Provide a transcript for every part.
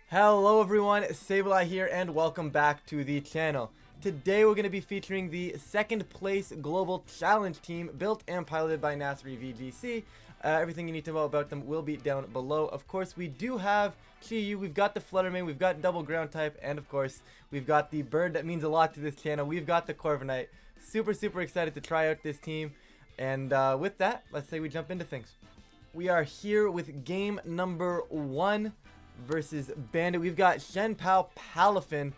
Hello everyone, Sableye here and welcome back to the channel. Today we're going to be featuring the second place global challenge team built and piloted by NasriVGC. Everything you need to know about them will be down below. Of course, we do have Chi-Yu, we've got the Fluttermane, we've got double ground type, and of course, we've got the bird that means a lot to this channel. We've got the Corviknight. Super excited to try out this team. And with that, let's say we jump into things. We are here with game number 1. Versus Bandit. We've got Shenpao Palafin.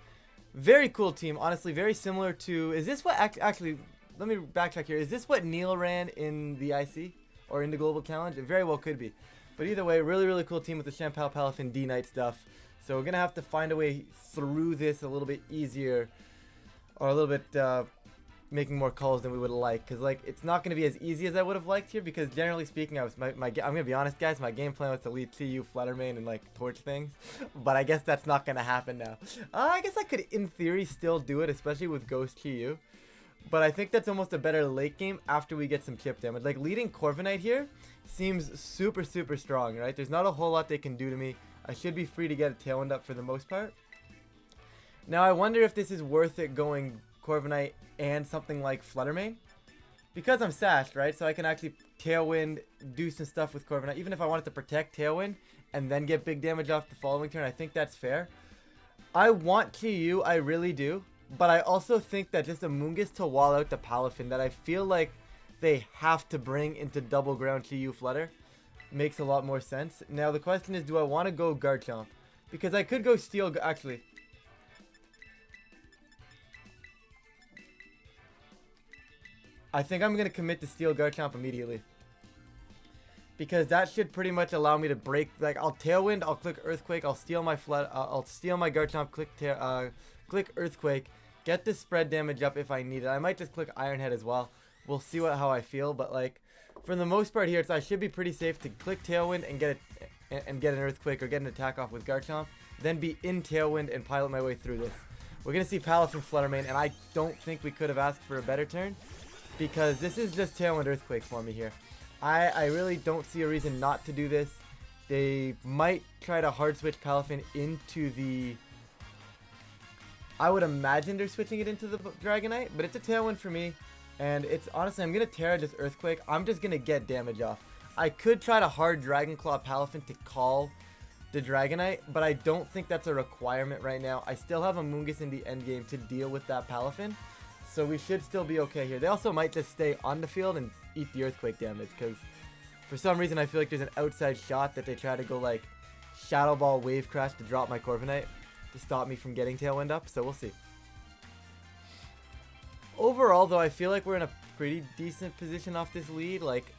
Very cool team, honestly, very similar to, is this what, actually, let me backtrack here. Is this what Neil ran in the IC or in the Global Challenge? It very well could be. But either way, really cool team with the Shenpao Palafin D-Knight stuff. So we're going to have to find a way through this a little bit easier, or a little bit, making more calls than we would like, because like it's not going to be as easy as I would have liked here, because generally speaking, I'm gonna be honest, guys, my game plan was to lead Chi-Yu, Fluttermane, and like torch things, but I guess that's not gonna happen now. I guess I could in theory still do it, especially with Ghost Chi-Yu, but I think that's almost a better late game after we get some chip damage. Like leading Corviknight here seems super strong, right? There's not a whole lot they can do to me. I should be free to get a Tailwind up for the most part. Now I wonder if this is worth it going Corviknight and something like Fluttermane, because I'm sashed, right? So I can actually Tailwind, do some stuff with Corviknight, even if I wanted to protect Tailwind and then get big damage off the following turn. I think that's fair. I want Chi-Yu, I really do, but I also think that just Amoonguss to wall out the Palafin, that I feel like they have to bring into double ground Chi-Yu Flutter, makes a lot more sense. Now the question is, do I want to go Garchomp? Because I could go Steel, actually. I think I'm going to commit to Steel Garchomp immediately, because that should pretty much allow me to break. Like, I'll Tailwind, I'll click Earthquake, I'll steal my I'll steal my Garchomp, click Earthquake, get the spread damage up if I need it. I might just click Iron Head as well. We'll see how I feel, but like for the most part here, I should be pretty safe to click Tailwind and get an Earthquake or get an attack off with Garchomp, then be in Tailwind and pilot my way through this. We're going to see Palafin Fluttermane, and I don't think we could have asked for a better turn, because this is just Tailwind Earthquake for me here. I really don't see a reason not to do this. They might try to hard switch Palafin into the... I would imagine they're switching it into the Dragonite, but it's a Tailwind for me. And it's honestly, I'm going to Terra just Earthquake. I'm just going to get damage off. I could try to hard Dragon Claw Palafin to call the Dragonite, but I don't think that's a requirement right now. I still have Amoonguss in the endgame to deal with that Palafin. So we should still be okay here. They also might just stay on the field and eat the Earthquake damage, because for some reason I feel like there's an outside shot that they try to go like Shadow Ball Wave Crash to drop my Corviknight to stop me from getting Tailwind up, so we'll see. Overall though, I feel like we're in a pretty decent position off this lead. Like,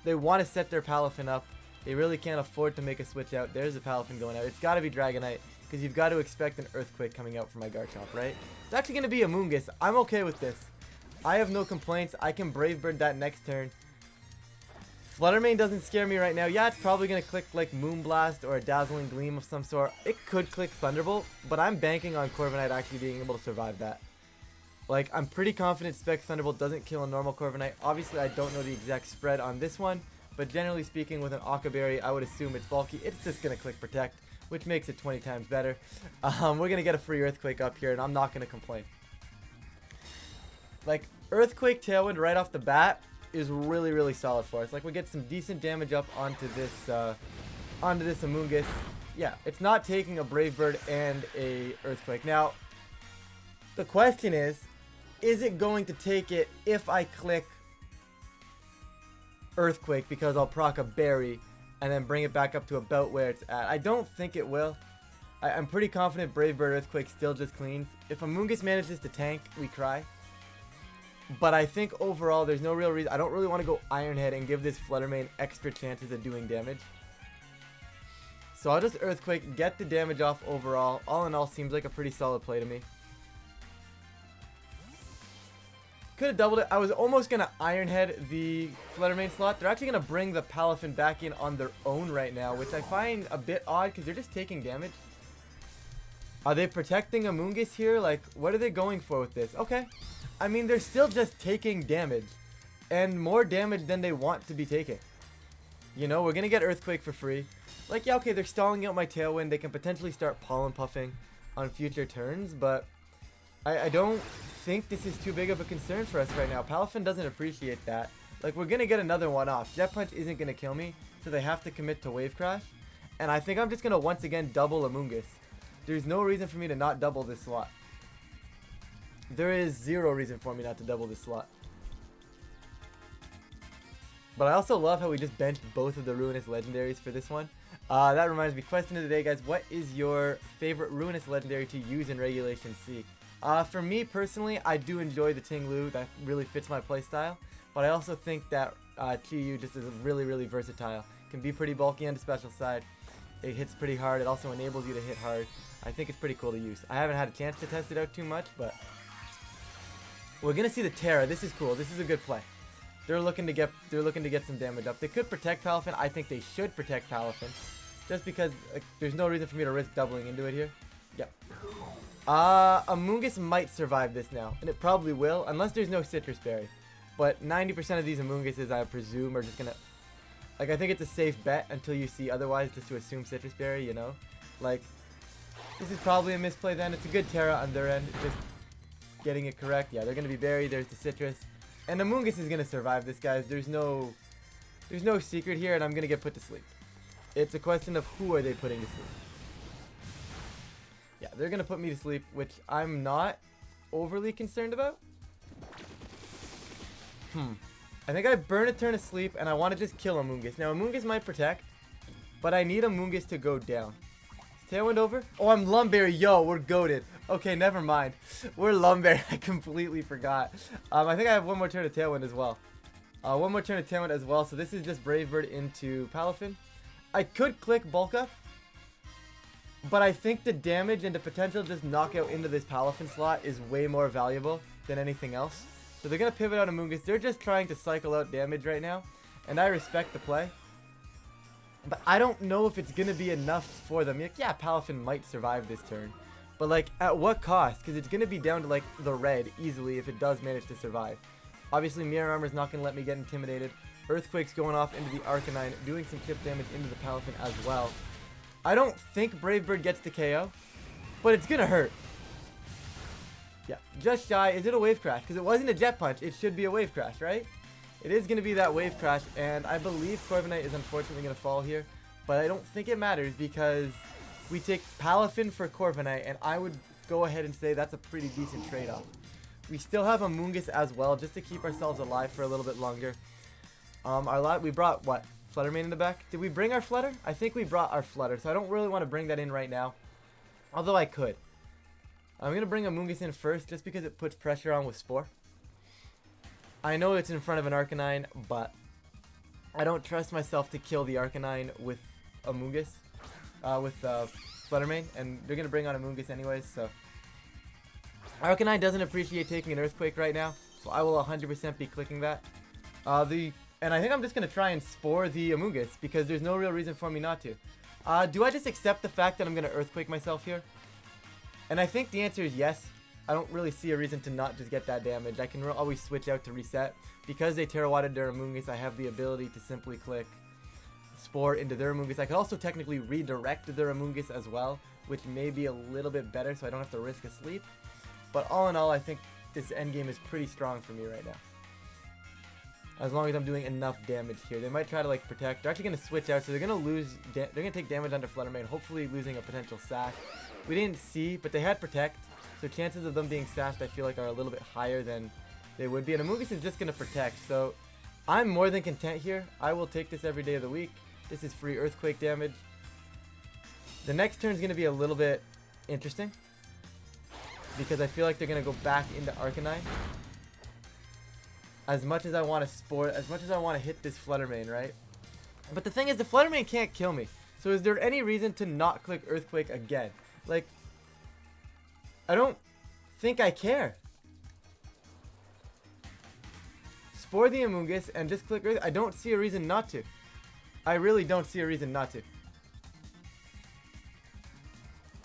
they want to set their Palafin up. They really can't afford to make a switch out. There's a Palafin going out. It's got to be Dragonite, because you've got to expect an Earthquake coming out for my Garchomp, right? It's actually going to be Amoonguss. I'm okay with this. I have no complaints. I can Brave Bird that next turn. Fluttermane doesn't scare me right now. Yeah, it's probably going to click like Moonblast or a Dazzling Gleam of some sort. It could click Thunderbolt, but I'm banking on Corviknight actually being able to survive that. Like, I'm pretty confident Spec Thunderbolt doesn't kill a normal Corviknight. Obviously, I don't know the exact spread on this one, but generally speaking, with an Aqua Berry, I would assume it's bulky. It's just going to click Protect, which makes it 20 times better. We're going to get a free Earthquake up here, and I'm not going to complain. Like, Earthquake Tailwind right off the bat is really solid for us. Like, we get some decent damage up onto this Amoonguss. Yeah, it's not taking a Brave Bird and a Earthquake. Now, the question is it going to take it if I click Earthquake, because I'll proc a Berry and then bring it back up to about where it's at? I don't think it will. I'm pretty confident Brave Bird Earthquake still just cleans. If Amoonguss manages to tank, we cry. But I think overall, there's no real reason. I don't really want to go Iron Head and give this Fluttermane extra chances of doing damage. So I'll just Earthquake, get the damage off overall. All in all, seems like a pretty solid play to me. Could have doubled it. I was almost going to Iron Head the Fluttermane slot. They're actually going to bring the Palafin back in on their own right now, which I find a bit odd, because they're just taking damage. Are they protecting Amoonguss here? Like, what are they going for with this? Okay. I mean, they're still just taking damage, and more damage than they want to be taking. You know, we're going to get Earthquake for free. Like, yeah, okay, they're stalling out my Tailwind. They can potentially start Pollen Puffing on future turns, but I don't think this is too big of a concern for us right now. Palafin doesn't appreciate that. Like, we're going to get another one off. Jet Punch isn't going to kill me, so they have to commit to Wave Crash. And I think I'm just going to once again double Amoonguss. There's no reason for me to not double this slot. There is zero reason for me not to double this slot. But I also love how we just benched both of the Ruinous Legendaries for this one. That reminds me, question of the day, guys. What is your favorite Ruinous Legendary to use in Regulation C? For me personally, I do enjoy the Ting-lu. That really fits my playstyle. But I also think that Chi-Yu just is really, really versatile. Can be pretty bulky on the special side. It hits pretty hard. It also enables you to hit hard. I think it's pretty cool to use. I haven't had a chance to test it out too much, but we're gonna see the Terra. This is cool. This is a good play. They're looking to get some damage up. They could protect Palafin. I think they should protect Palafin, just because there's no reason for me to risk doubling into it here. Yep. Amoonguss might survive this now, and it probably will, unless there's no Citrus Berry. But 90% of these Amoongusses, I presume, are just gonna... Like, I think it's a safe bet until you see otherwise, just to assume Citrus Berry, you know? Like, this is probably a misplay then. It's a good Terra on their end, just getting it correct. Yeah, they're gonna be buried. There's the Citrus. And Amoonguss is gonna survive this, guys. There's no secret here, and I'm gonna get put to sleep. It's a question of who are they putting to sleep. Yeah, they're gonna put me to sleep, which I'm not overly concerned about. I think I burn a turn of sleep, and I want to just kill Amoonguss. Now, Amoonguss might protect, but I need Amoonguss to go down. Is Tailwind over? Oh, I'm Lumberry. Yo, we're goated. Okay, never mind. We're Lumberry. I completely forgot. I think I have one more turn of Tailwind as well. So this is just Brave Bird into Palafin. I could click Bulk Up, but I think the damage and the potential just knockout into this Palafin slot is way more valuable than anything else. So they're going to pivot out Amoonguss. They're just trying to cycle out damage right now, and I respect the play. But I don't know if it's going to be enough for them. Like, yeah, Palafin might survive this turn, but like at what cost? Because it's going to be down to like the red easily if it does manage to survive. Obviously, Mirror Armor is not going to let me get intimidated. Earthquake's going off into the Arcanine, doing some chip damage into the Palafin as well. I don't think Brave Bird gets the KO, but it's going to hurt. Yeah, just shy. Is it a Wave Crash? Because it wasn't a Jet Punch. It should be a Wave Crash, right? It is going to be that Wave Crash, and I believe Corviknight is unfortunately going to fall here. But I don't think it matters because we take Palafin for Corviknight, and I would go ahead and say that's a pretty decent trade-off. We still have Amoonguss as well, just to keep ourselves alive for a little bit longer. We brought, what, Fluttermane in the back? Did we bring our Flutter? I think we brought our Flutter, so I don't really want to bring that in right now. Although I could. I'm going to bring Amoonguss in first, just because it puts pressure on with Spore. I know it's in front of an Arcanine, but I don't trust myself to kill the Arcanine with Amoonguss, with Fluttermane, and they're going to bring on Amoonguss anyways, so... Arcanine doesn't appreciate taking an Earthquake right now, so I will 100% be clicking that. And I think I'm just going to try and Spore the Amoonguss, because there's no real reason for me not to. Do I just accept the fact that I'm going to Earthquake myself here? And I think the answer is yes. I don't really see a reason to not just get that damage. I can always switch out to reset. Because they Terrawatted their Amoonguss, I have the ability to simply click Spore into their Amoonguss. I could also technically redirect their Amoonguss as well, which may be a little bit better so I don't have to risk a sleep. But all in all, I think this endgame is pretty strong for me right now. As long as I'm doing enough damage here. They might try to like protect. They're actually going to switch out, so they're going to lose. They're going to take damage under Fluttermane, hopefully losing a potential sash. We didn't see, but they had protect, so chances of them being sashed I feel like are a little bit higher than they would be. And Amoonguss is just going to protect, so I'm more than content here. I will take this every day of the week. This is free Earthquake damage. The next turn is going to be a little bit interesting, because I feel like they're going to go back into Arcanine. As much as I want to Spore, as much as I want to hit this Fluttermane, right? But the thing is, the Fluttermane can't kill me. So is there any reason to not click Earthquake again? Like, I don't think I care. Spore the Amoonguss and just click Earth. I don't see a reason not to. I really don't see a reason not to.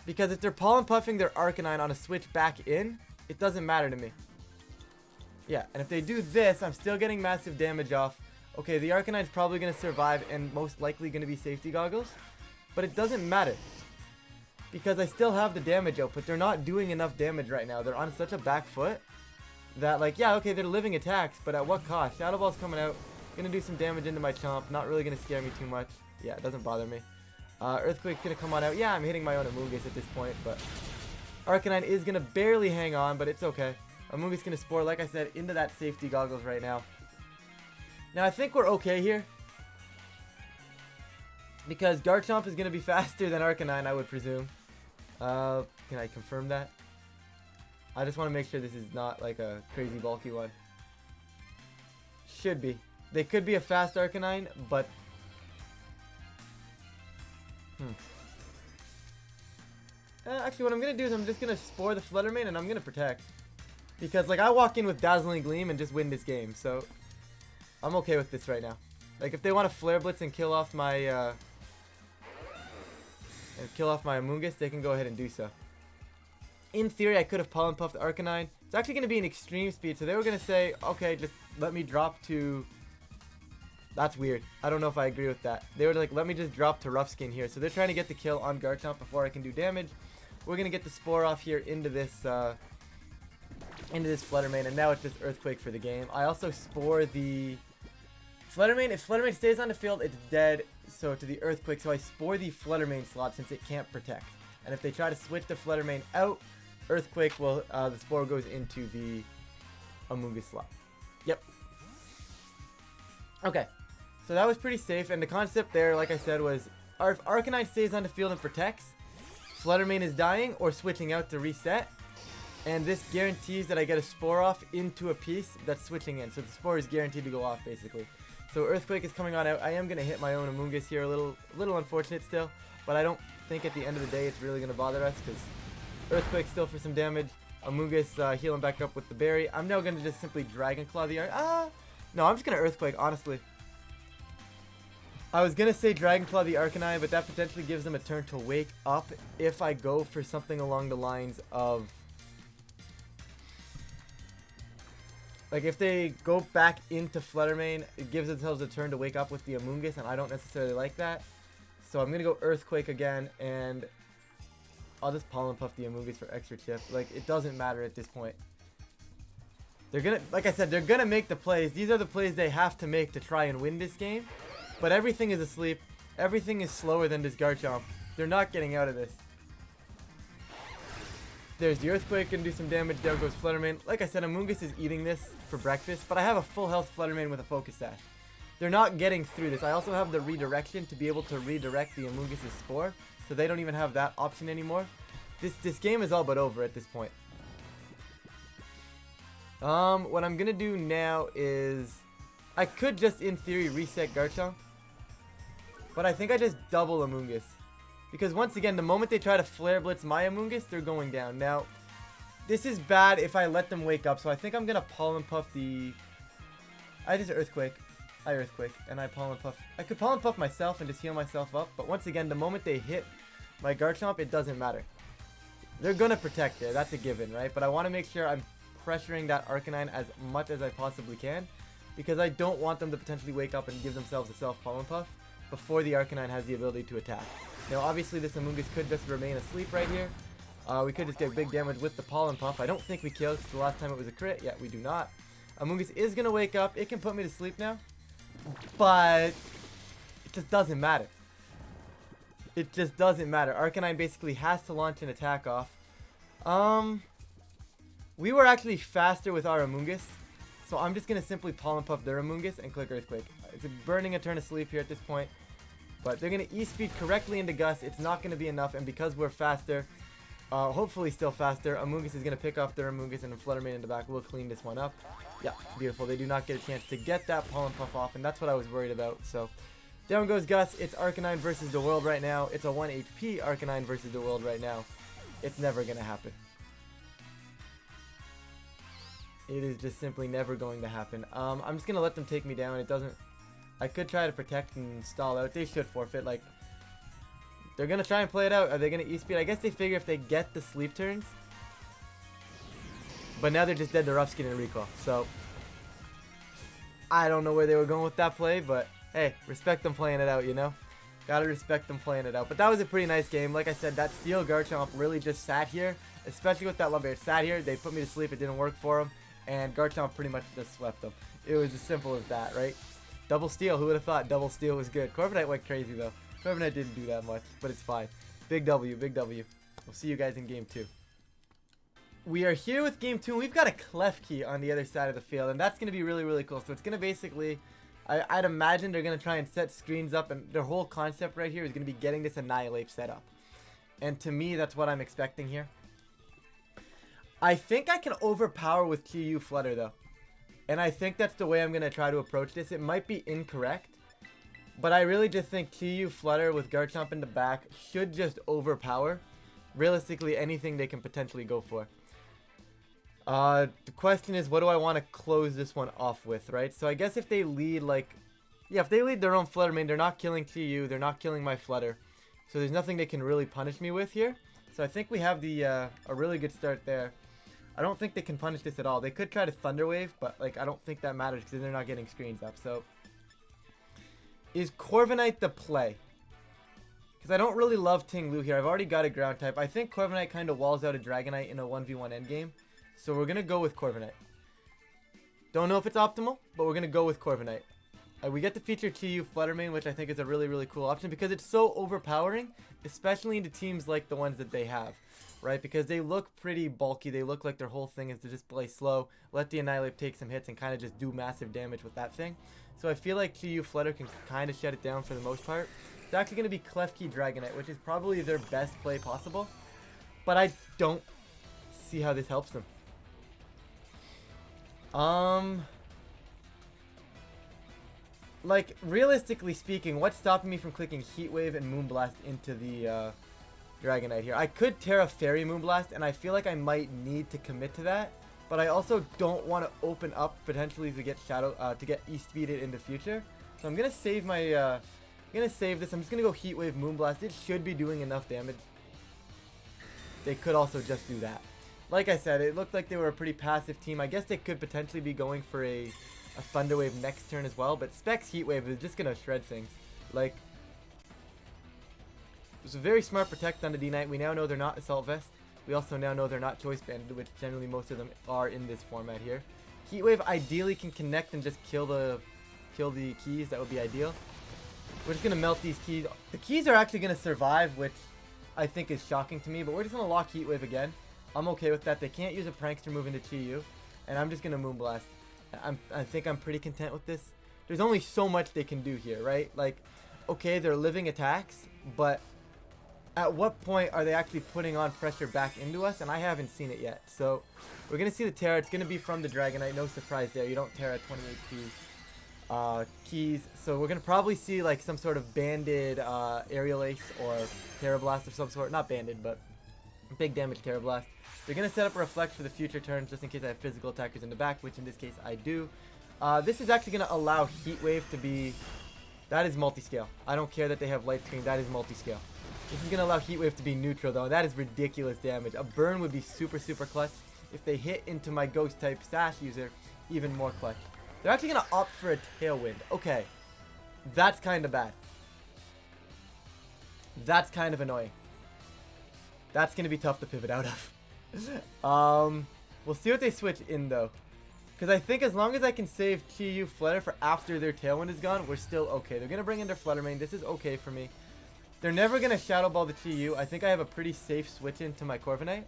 Because if they're Pollen Puffing their Arcanine on a switch back in, it doesn't matter to me. Yeah, and if they do this, I'm still getting massive damage off. Okay, the Arcanine's probably going to survive and most likely going to be Safety Goggles. But it doesn't matter. Because I still have the damage output. They're not doing enough damage right now. They're on such a back foot that, like, yeah, okay, they're living attacks, but at what cost? Shadow Ball's coming out. Gonna do some damage into my Chomp. Not really gonna scare me too much. Yeah, it doesn't bother me. Earthquake's gonna come on out. Yeah, I'm hitting my own Amoonguss at this point, but Arcanine is gonna barely hang on, but it's okay. Amoonguss gonna Spore, like I said, into that safety goggles right now. Now, I think we're okay here. Because Garchomp is gonna be faster than Arcanine, I would presume. Can I confirm that? I just want to make sure this is not like a crazy bulky one. Should be. They could be a fast Arcanine, but... actually, what I'm going to do is I'm just going to Spore the Fluttermane and I'm going to Protect. Because, like, I walk in with Dazzling Gleam and just win this game, so... I'm okay with this right now. Like, if they want to Flare Blitz and kill off my, Amoonguss, they can go ahead and do so. In theory, I could have Pollen Puffed Arcanine. It's actually going to be an extreme speed, so they were going to say, okay, just let me drop to... That's weird. I don't know if I agree with that. They were like, let me just drop to Rough Skin here. So they're trying to get the kill on Garchomp before I can do damage. We're going to get the Spore off here into this Fluttermane, and now it's just Earthquake for the game. I also Spore the Fluttermane. If Fluttermane stays on the field, it's dead, so to the Earthquake. So I Spore the Fluttermane slot since it can't Protect. And if they try to switch the Fluttermane out, Earthquake will, the Spore goes into the Amoonguss slot. Yep. Okay. So that was pretty safe, and the concept there, like I said, was if Arcanine stays on the field and protects, Fluttermane is dying or switching out to reset, and this guarantees that I get a Spore off into a piece that's switching in. So the Spore is guaranteed to go off, basically. So Earthquake is coming on out. I am going to hit my own Amoonguss here, a little unfortunate still, but I don't think at the end of the day it's really going to bother us, because Earthquake still for some damage. Amoonguss healing back up with the berry. I'm now going to just simply Dragon Claw the no, I'm just going to Earthquake, honestly. I was going to say Dragon Claw the Arcanine, but that potentially gives them a turn to wake up if I go for something along the lines of... Like, if they go back into Fluttermane, it gives themselves a turn to wake up with the Amoonguss, and I don't necessarily like that. So I'm going to go Earthquake again, and I'll just Pollen Puff the Amoonguss for extra chip. Like, it doesn't matter at this point. They're going to, like I said, they're going to make the plays. These are the plays they have to make to try and win this game. But everything is asleep. Everything is slower than this Garchomp. They're not getting out of this. There's the Earthquake, and do some damage. There goes Fluttermane. Like I said, Amoonguss is eating this for breakfast, but I have a full health Fluttermane with a Focus Sash. They're not getting through this. I also have the redirection to be able to redirect the Amoonguss' Spore, so they don't even have that option anymore. This game is all but over at this point. What I'm gonna do now is I could just in theory reset Garchomp, but I think I just double Amoonguss. Because once again, the moment they try to Flare Blitz my Amoonguss, they're going down. Now, this is bad if I let them wake up, so I think I'm going to Pollen Puff the... I just Earthquake. I Earthquake, and I Pollen Puff. I could Pollen Puff myself and just heal myself up, but once again, the moment they hit my Garchomp, it doesn't matter. They're going to protect there, that's a given, right? But I want to make sure I'm pressuring that Arcanine as much as I possibly can, because I don't want them to potentially wake up and give themselves a self-Pollen Puff before the Arcanine has the ability to attack. Now, obviously, this Amoonguss could just remain asleep right here. We could just get big damage with the Pollen Puff. I don't think we killed, because the last time it was a crit. Yeah, we do not. Amoonguss is going to wake up. It can put me to sleep now. But it just doesn't matter. It just doesn't matter. Arcanine basically has to launch an attack off. We were actually faster with our Amoonguss. So I'm just going to simply Pollen Puff their Amoonguss and click Earthquake. It's burning a turn of sleep here at this point. But they're going to E-Speed correctly into Gus. It's not going to be enough. And because we're faster, hopefully still faster, Amoonguss is going to pick off their Amoonguss, and Fluttermane in the back will clean this one up. Yeah, beautiful. They do not get a chance to get that Pollen Puff off, and that's what I was worried about. So down goes Gus. It's Arcanine versus the world right now. It's a 1 HP Arcanine versus the world right now. It's never going to happen. It is just simply never going to happen. I'm just going to let them take me down. It doesn't... I could try to protect and stall out. They should forfeit. Like, they're going to try and play it out. Are they going to E-Speed? I guess they figure if they get the sleep turns. But now they're just dead to Rough Skin and Recall. So, I don't know where they were going with that play. But, hey, respect them playing it out, you know? Gotta respect them playing it out. But that was a pretty nice game. Like I said, that Steel Garchomp really just sat here, especially with that Lumberjack. It sat here, they put me to sleep, it didn't work for him, and Garchomp pretty much just swept them. It was as simple as that, right? Double Steel, who would have thought double Steel was good? Corviknight went crazy though. Corviknight didn't do that much, but it's fine. Big W, big W. We'll see you guys in game 2. We are here with game 2, and we've got a Klefki on the other side of the field, and that's going to be really, really cool. So it's going to basically, I'd imagine they're going to try and set screens up, and their whole concept right here is going to be getting this Annihilate set up. And to me, that's what I'm expecting here. I think I can overpower with TU Flutter, though. And I think that's the way I'm going to try to approach this. It might be incorrect, but I really just think TU Flutter with Garchomp in the back should just overpower realistically anything they can potentially go for. The question is, what do I want to close this one off with, right? So I guess if they lead, like, yeah, if they lead their own Flutter main, they're not killing TU, they're not killing my Flutter. So there's nothing they can really punish me with here. So I think we have the a really good start there. I don't think they can punish this at all. They could try to Thunder Wave, but like I don't think that matters because they're not getting screens up. So is Corviknight the play? Because I don't really love ting-lu here. I've already got a ground type. I think Corviknight kind of walls out a Dragonite in a 1v1 endgame. So we're going to go with Corviknight. Don't know if it's optimal, but we're going to go with Corviknight. We get to feature TU Flutter main, which I think is a really, really cool option because it's so overpowering, especially into teams like the ones that they have, right? Because they look pretty bulky. They look like their whole thing is to just play slow, let the Annihilate take some hits, and kind of just do massive damage with that thing. So I feel like TU Flutter can kind of shut it down for the most part. It's actually going to be Klefki Dragonite, which is probably their best play possible. But I don't see how this helps them. Like, realistically speaking, what's stopping me from clicking Heat Wave and Moonblast into the Dragonite here? I could Terra Fairy Moonblast, and I feel like I might need to commit to that. But I also don't want to open up potentially to get to get E-Speeded in the future. So I'm gonna save my I'm gonna save this. I'm just gonna go Heat Wave Moonblast. It should be doing enough damage. They could also just do that. Like I said, it looked like they were a pretty passive team. I guess they could potentially be going for a Thunder Wave next turn as well, but Specs Heat Wave is just gonna shred things. Like, it was a very smart protect on the D-Knight. We now know they're not Assault Vest. We also now know they're not Choice Banded, which generally most of them are in this format here. Heat Wave ideally can connect and just kill the keys. That would be ideal. We're just gonna melt these keys. The keys are actually gonna survive, which I think is shocking to me, but we're just gonna lock Heat Wave again. I'm okay with that. They can't use a Prankster move into TU, and I'm just gonna Moonblast. I think I'm pretty content with this. There's only so much they can do here, right? Like, okay, they're living attacks, but at what point are they actually putting on pressure back into us? And I haven't seen it yet. So we're going to see the Terra. It's going to be from the Dragonite. No surprise there. You don't Terra 28 keys. So we're going to probably see like some sort of banded Aerial Ace or Terra Blast of some sort. Not banded, but big damage Terra Blast. They're going to set up a Reflect for the future turns just in case I have physical attackers in the back, which in this case I do. This is actually going to allow Heat Wave to be... That is multi-scale. I don't care that they have Light Screen. That is multi-scale. This is going to allow Heat Wave to be neutral, though. That is ridiculous damage. A burn would be super, super clutch. If they hit into my Ghost-type Sash user, even more clutch. They're actually going to opt for a Tailwind. Okay. That's kind of bad. That's kind of annoying. That's going to be tough to pivot out of. We'll see what they switch in, though. Because I think as long as I can save TU Flutter for after their Tailwind is gone, we're still okay. They're going to bring in their Flutter main. This is okay for me. They're never going to Shadow Ball the TU. I think I have a pretty safe switch into my Corviknight.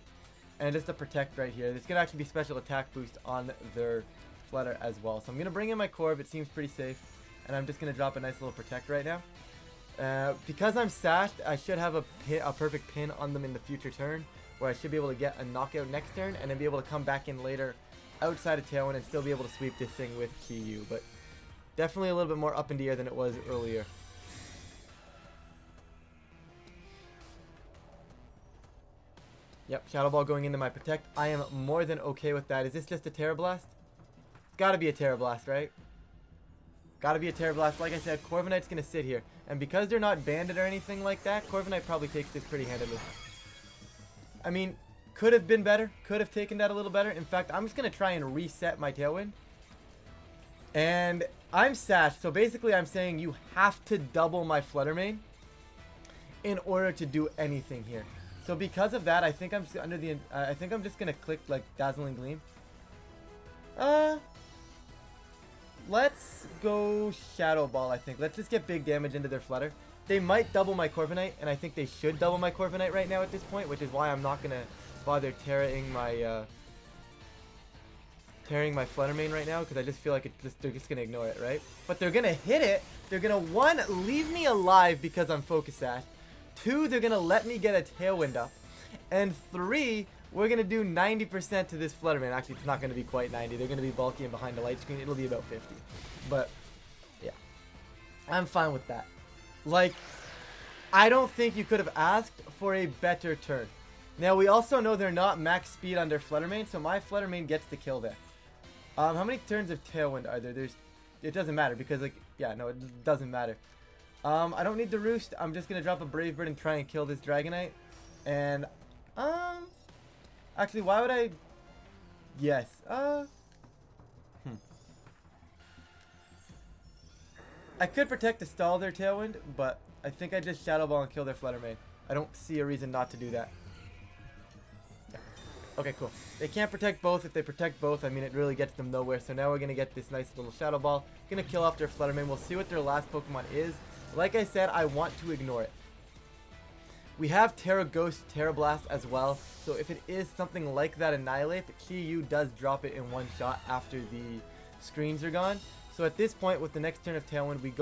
And just a Protect right here. This could actually be special attack boost on their Flutter as well. So I'm going to bring in my Corv. It seems pretty safe. And I'm just going to drop a nice little Protect right now. Because I'm sashed, I should have a perfect pin on them in the future turn. Where I should be able to get a knockout next turn. And then be able to come back in later outside of Tailwind and still be able to sweep this thing with TU. But definitely a little bit more up in the air than it was earlier. Yep, Shadow Ball going into my Protect. I am more than okay with that. Is this just a Terra Blast? It's gotta be a Terra Blast, right? Gotta be a Terra Blast. Like I said, Corviknight's gonna sit here. And because they're not banded or anything like that, Corviknight probably takes this pretty handedly. I mean, could have been better. Could have taken that a little better. In fact, I'm just gonna try and reset my Tailwind. And I'm sashed, so basically I'm saying you have to double my Flutter main in order to do anything here. So because of that, I think I'm just under the I think I'm just gonna click like Dazzling Gleam. Let's go Shadow Ball. I think let's just get big damage into their Flutter. They might double my Corviknight, and I think they should double my Corviknight right now at this point, which is why I'm not gonna bother tearing my Flutter Mane right now, because I just feel like they're just gonna ignore it, right? But they're gonna hit it. They're gonna, one, leave me alive because I'm Focus Sash. Two, they're gonna let me get a Tailwind up. And three, we're gonna do 90% to this Flutter Mane. Actually, it's not gonna be quite 90. They're gonna be bulky and behind the light screen. It'll be about 50. But yeah, I'm fine with that. Like, I don't think you could have asked for a better turn. Now, we also know they're not max speed on their Flutter Mane, so my Flutter Mane gets the kill there. How many turns of Tailwind are there? It doesn't matter because, like, yeah, no, it doesn't matter. I don't need the Roost. I'm just gonna drop a Brave Bird and try and kill this Dragonite. And, actually, why would I? Yes. I could protect to stall their Tailwind, but I think I just Shadow Ball and kill their Flutter Mane. I don't see a reason not to do that. Yeah. Okay, cool. They can't protect both. If they protect both, I mean, it really gets them nowhere. So now we're going to get this nice little Shadow Ball. Going to kill off their Flutter Mane. We'll see what their last Pokemon is. Like I said, I want to ignore it. We have Terra Ghost, Terra Blast as well. So if it is something like that Annihilate, TU does drop it in one shot after the screens are gone. So at this point, with the next turn of Tailwind, we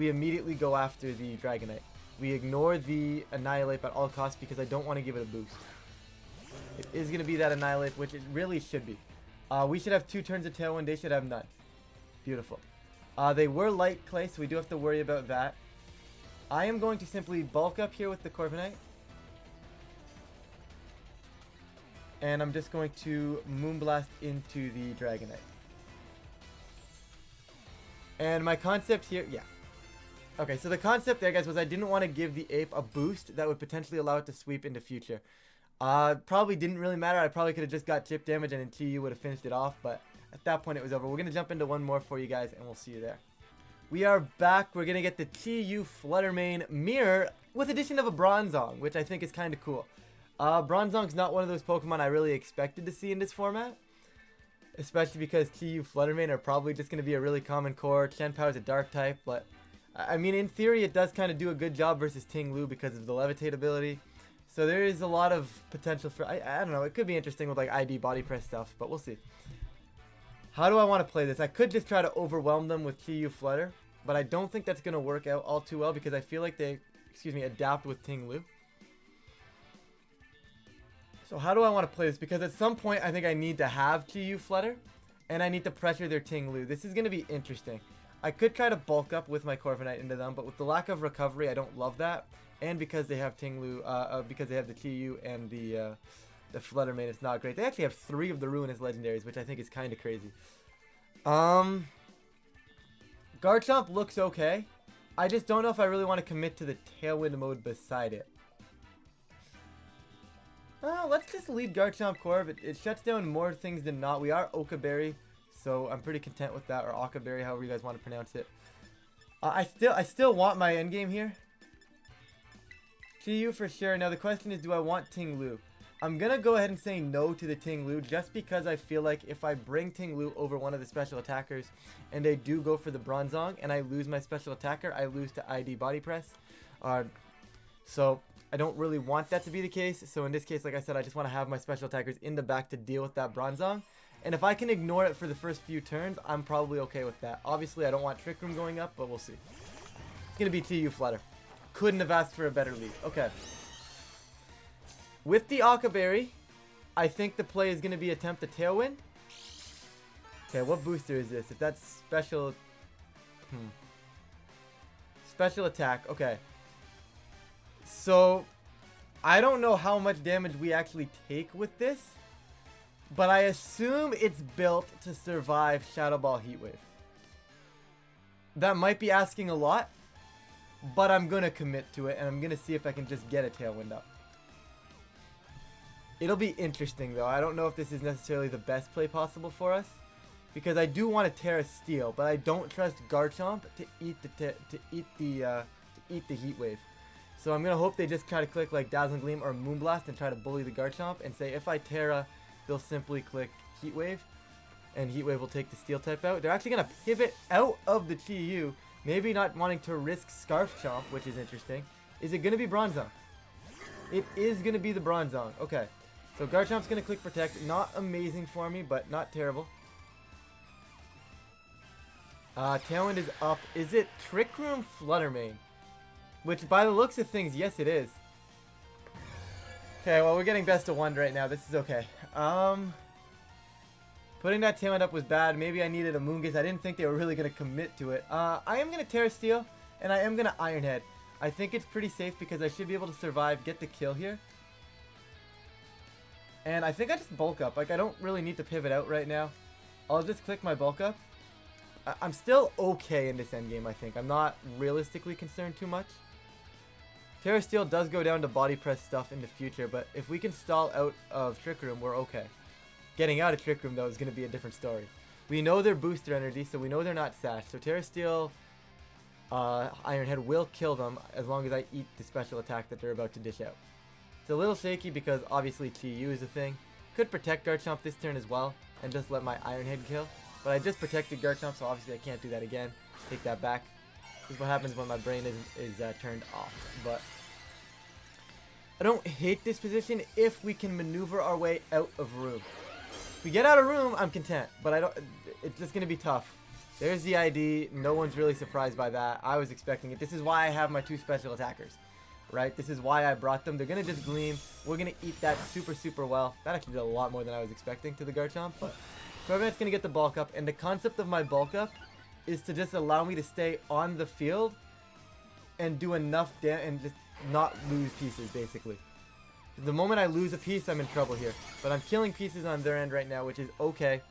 immediately go after the Dragonite. We ignore the Annihilate at all costs because I don't want to give it a boost. It is going to be that Annihilate, which it really should be. We should have 2 turns of Tailwind. They should have none. Beautiful. They were Light Clay, so we do have to worry about that. I am going to simply bulk up here with the Corviknight. And I'm just going to Moonblast into the Dragonite. And my concept here, yeah. Okay, so the concept there, guys, was I didn't want to give the Ape a boost that would potentially allow it to sweep into future. Probably didn't really matter. I probably could have just got chip damage and then TU would have finished it off, but at that point it was over. We're going to jump into one more for you guys, and we'll see you there. We are back. We're going to get the TU Flutter Mane Mirror with addition of a Bronzong, which I think is kind of cool. Bronzong's not one of those Pokemon I really expected to see in this format. Especially because TU Flutter Mane are probably just going to be a really common core. Chien-Pao is a dark type, but I mean, in theory, it does kind of do a good job versus ting-lu because of the Levitate ability. So there is a lot of potential for, I don't know, it could be interesting with like ID body press stuff, but we'll see. How do I want to play this? I could just try to overwhelm them with TU Flutter, but I don't think that's going to work out all too well because I feel like they, adapt with ting-lu. So how do I want to play this? Because at some point, I think I need to have TU Flutter, and I need to pressure their ting-lu. This is going to be interesting. I could try to bulk up with my Corviknight into them, but with the lack of recovery, I don't love that. And because they have ting-lu, because they have the TU and the Flutter Mane, it's not great. They actually have 3 of the Ruinous Legendaries, which I think is kind of crazy. Garchomp looks okay. I just don't know if I really want to commit to the Tailwind mode beside it. Let's just lead Garchomp Corv. It shuts down more things than not. We are Okaberry, so I'm pretty content with that, or Okaberry, however you guys want to pronounce it. I still want my endgame here. TU for sure. Now the question is, do I want ting-lu? I'm gonna go ahead and say no to the ting-lu just because I feel like if I bring ting-lu over one of the special attackers and they do go for the Bronzong and I lose my special attacker, I lose to ID body press. So I don't really want that to be the case. So in this case, like I said, I just want to have my special attackers in the back to deal with that Bronzong. And if I can ignore it for the first few turns, I'm probably okay with that. Obviously, I don't want Trick Room going up, but we'll see. It's going to be TU Flutter. Couldn't have asked for a better lead. Okay. With the Okaberry, I think the play is going to be attempt a Tailwind. Okay, what booster is this? If that's special... Special attack. Okay. So, I don't know how much damage we actually take with this, but I assume it's built to survive Shadow Ball Heat Wave. That might be asking a lot, but I'm going to commit to it, and I'm going to see if I can just get a Tailwind up. It'll be interesting, though. I don't know if this is necessarily the best play possible for us, because I do want to Terra Steel, but I don't trust Garchomp to eat eat the Heat Wave. So I'm going to hope they just try to click like Dazzling Gleam or Moonblast and try to bully the Garchomp and say if I Terra, they'll simply click Heat Wave. And Heat Wave will take the Steel type out. They're actually going to pivot out of the TU. Maybe not wanting to risk Scarf Chomp, which is interesting. Is it going to be Bronzong? It is going to be the Bronzong. Okay. So Garchomp's going to click Protect. Not amazing for me, but not terrible. Tailwind is up. Is it Trick Room Flutter Mane? Which, by the looks of things, yes it is. Okay, well, we're getting best of 1 right now. This is okay. Putting that Tailwind up was bad. Maybe I needed a Moongaze. I didn't think they were really going to commit to it. I am going to Terra Steel, and I am going to Iron Head. I think it's pretty safe because I should be able to survive, get the kill here. And I think I just bulk up. Like, I don't really need to pivot out right now. I'll just click my bulk up. I'm still okay in this endgame, I think. I'm not realistically concerned too much. Terra Steel does go down to body press stuff in the future, but if we can stall out of Trick Room, we're okay. Getting out of Trick Room, though, is going to be a different story. We know they're booster energy, so we know they're not Sash. So Terra Steel, Iron Head will kill them as long as I eat the special attack that they're about to dish out. It's a little shaky because obviously TU is a thing. Could protect Garchomp this turn as well and just let my Iron Head kill. But I just protected Garchomp, so obviously I can't do that again. Take that back. This is what happens when my brain is turned off. But I don't hate this position if we can maneuver our way out of room. If we get out of room, I'm content. But I don't. It's just gonna be tough. There's the ID. No one's really surprised by that. I was expecting it. This is why I have my 2 special attackers. Right? This is why I brought them. They're gonna just Gleam. We're gonna eat that super well. That actually did a lot more than I was expecting to the Garchomp. But Corviknight's gonna get the bulk up. And the concept of my bulk up is to just allow me to stay on the field and do enough damage and just not lose pieces, basically. The moment I lose a piece, I'm in trouble here. But I'm killing pieces on their end right now, which is okay.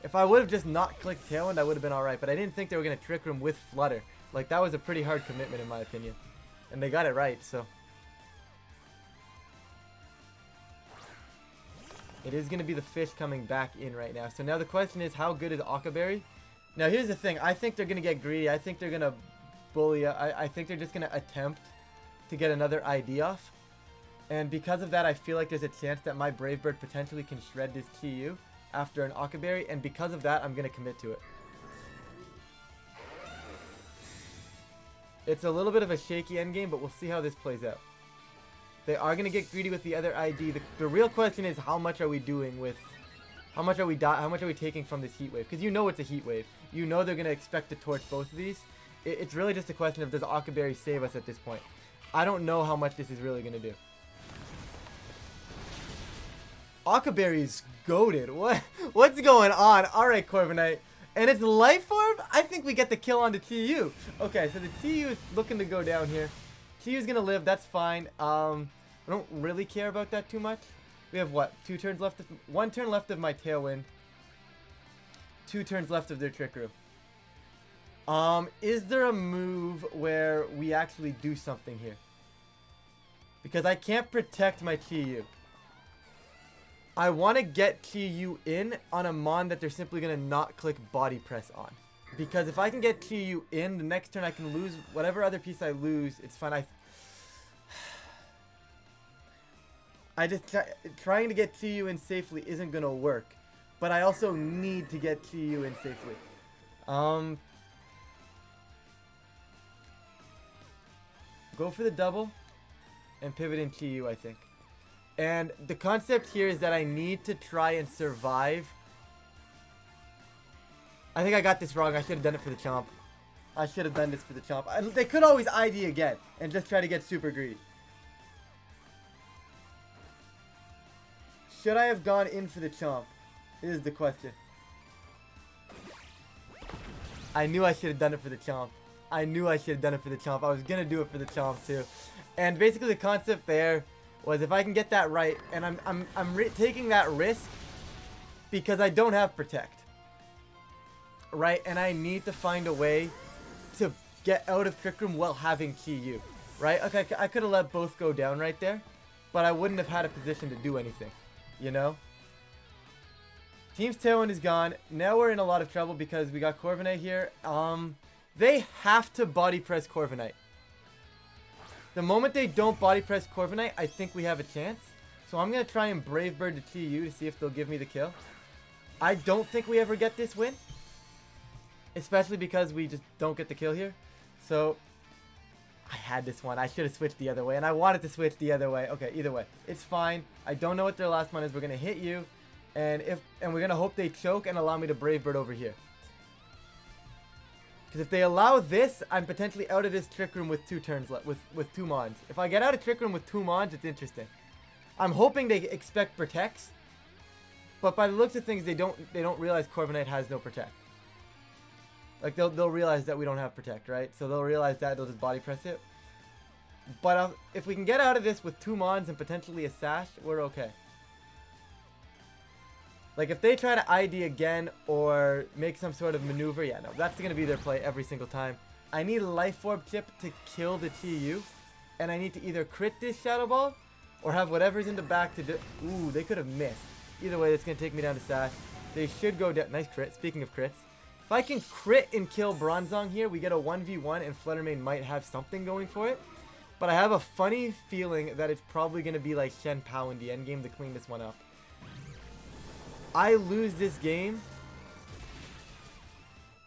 If I would have just not clicked Tailwind, I would have been alright. But I didn't think they were going to Trick Room with Flutter. Like, that was a pretty hard commitment in my opinion. And they got it right, so. It is going to be the fish coming back in right now. So now the question is, how good is Okaberry? Now here's the thing. I think they're going to get greedy. I think they're going to bully. I think they're just going to attempt to get another ID off. And because of that, I feel like there's a chance that my Brave Bird potentially can shred this TU after an Okaberry. And because of that, I'm going to commit to it. It's a little bit of a shaky endgame, but we'll see how this plays out. They are going to get greedy with the other ID. The real question is, how much are we doing with... How much are we taking from this Heat Wave? Because you know it's a Heat Wave. You know they're going to expect to torch both of these. It's really just a question of, does Okaberry save us at this point? I don't know how much this is really going to do. Okaberry's goated. What's going on? Alright, Corviknight. And it's Life Orb? I think we get the kill on the TU. Okay, so the TU is looking to go down here. TU's going to live. That's fine. I don't really care about that too much. We have what? 2 turns left. 1 turn left of my Tailwind. 2 turns left of their Trick Room. Is there a move where we actually do something here? Because I can't protect my TU. I want to get TU in on a Mon that they're simply going to not click Body Press on. Because if I can get TU in, the next turn I can lose whatever other piece I lose. It's fine. I just trying to get TU in safely isn't going to work. But I also need to get TU in safely. Go for the double and pivot in TU, I think. And the concept here is that I need to try and survive. I think I got this wrong. I should have done it for the Chomp. I should have done this for the Chomp. They could always ID again and just try to get super greedy. Should I have gone in for the Chomp? Is the question. I knew I should have done it for the Chomp. I knew I should have done it for the Chomp. I was going to do it for the Chomp too. And basically the concept there was if I can get that right, and I'm taking that risk because I don't have Protect. Right? And I need to find a way to get out of Trick Room while having TU. Right? Okay, I could have let both go down right there, but I wouldn't have had a position to do anything. You know? Team's Tailwind is gone. Now we're in a lot of trouble because we got Corviknight here. They have to body press Corviknight. The moment they don't body press Corviknight, I think we have a chance. So I'm going to try and Brave Bird to TU to see if they'll give me the kill. I don't think we ever get this win. Especially because we just don't get the kill here. So I had this one. I should have switched the other way. And I wanted to switch the other way. Okay, either way. It's fine. I don't know what their last one is. We're going to hit you. And we're going to hope they choke and allow me to Brave Bird over here. Because if they allow this, I'm potentially out of this Trick Room with 2 turns left, with 2 Mons. If I get out of Trick Room with 2 Mons, it's interesting. I'm hoping they expect Protects. But by the looks of things, they don't realize Corviknight has no Protect. Like, they'll realize that we don't have Protect, right? So they'll realize that, they'll just body press it. But if we can get out of this with 2 Mons and potentially a Sash, we're okay. Like, if they try to ID again or make some sort of maneuver, yeah, no, that's going to be their play every single time. I need a Life Orb chip to kill the TU, and I need to either crit this Shadow Ball or have whatever's in the back to do. Ooh, they could have missed. Either way, it's going to take me down to Sash. They should go down. Nice crit. Speaking of crits, if I can crit and kill Bronzong here, we get a 1v1, and Fluttermane might have something going for it. But I have a funny feeling that it's probably going to be like Shen Pao in the endgame to clean this one up. I lose this game.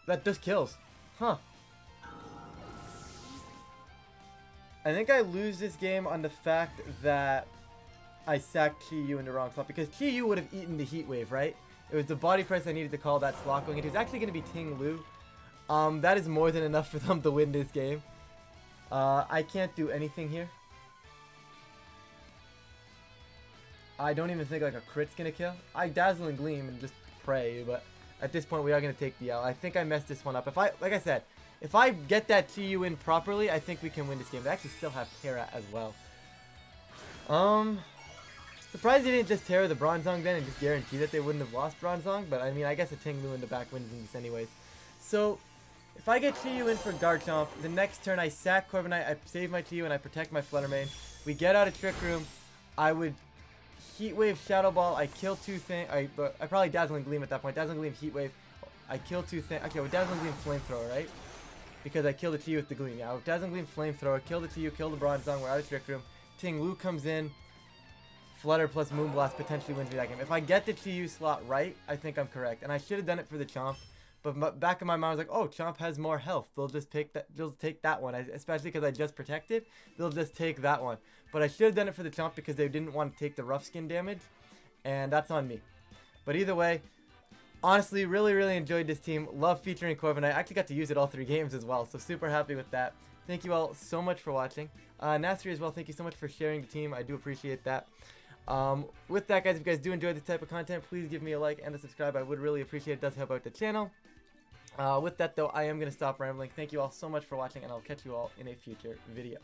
That just kills. Huh. I think I lose this game on the fact that I sacked Chi-Yu in the wrong slot. Because Chi-Yu would have eaten the Heat Wave, right? It was the body press I needed to call that slot going. It was actually going to be ting-lu. That is more than enough for them to win this game. I can't do anything here. I don't even think like a crit's gonna kill. I Dazzling Gleam and just pray, but at this point we are gonna take the L. I think I messed this one up. Like I said, if I get that TU in properly, I think we can win this game. They actually still have Terra as well. Surprised they didn't just Terra the Bronzong then and just guarantee that they wouldn't have lost Bronzong, but I mean, I guess a ting-lu in the back wins in this anyways. So, if I get Chi-Yu in for Garchomp, the next turn I sack Corviknight, I save my Chi-Yu, and I protect my Fluttermane. We get out of Trick Room. I would Heat Wave Shadow Ball. I kill 2 things. I probably Dazzling Gleam at that point. Dazzling Gleam Heat Wave. I kill 2 things. Okay, with Dazzling Gleam Flamethrower, right? Because I killed the Chi-Yu with the Gleam. Yeah, with Dazzling Gleam Flamethrower, kill the Chi-Yu, kill the Bronzong. We're out of Trick Room. ting-lu comes in. Flutter plus Moonblast potentially wins me that game. If I get the Chi-Yu slot right, I think I'm correct. And I should have done it for the Chomp. But back in my mind, I was like, oh, Chomp has more health. They'll just take that. They'll take that one, especially because I just protected. They'll just take that one. But I should have done it for the Chomp because they didn't want to take the rough skin damage, and that's on me. But either way, honestly, really enjoyed this team. Love featuring Corviknight. I actually got to use it all 3 games as well, so super happy with that. Thank you all so much for watching. Nasri as well. Thank you so much for sharing the team. I do appreciate that. With that, guys, if you guys do enjoy this type of content, please give me a like and a subscribe. I would really appreciate it. It does help out the channel. With that, though, I am going to stop rambling. Thank you all so much for watching, and I'll catch you all in a future video.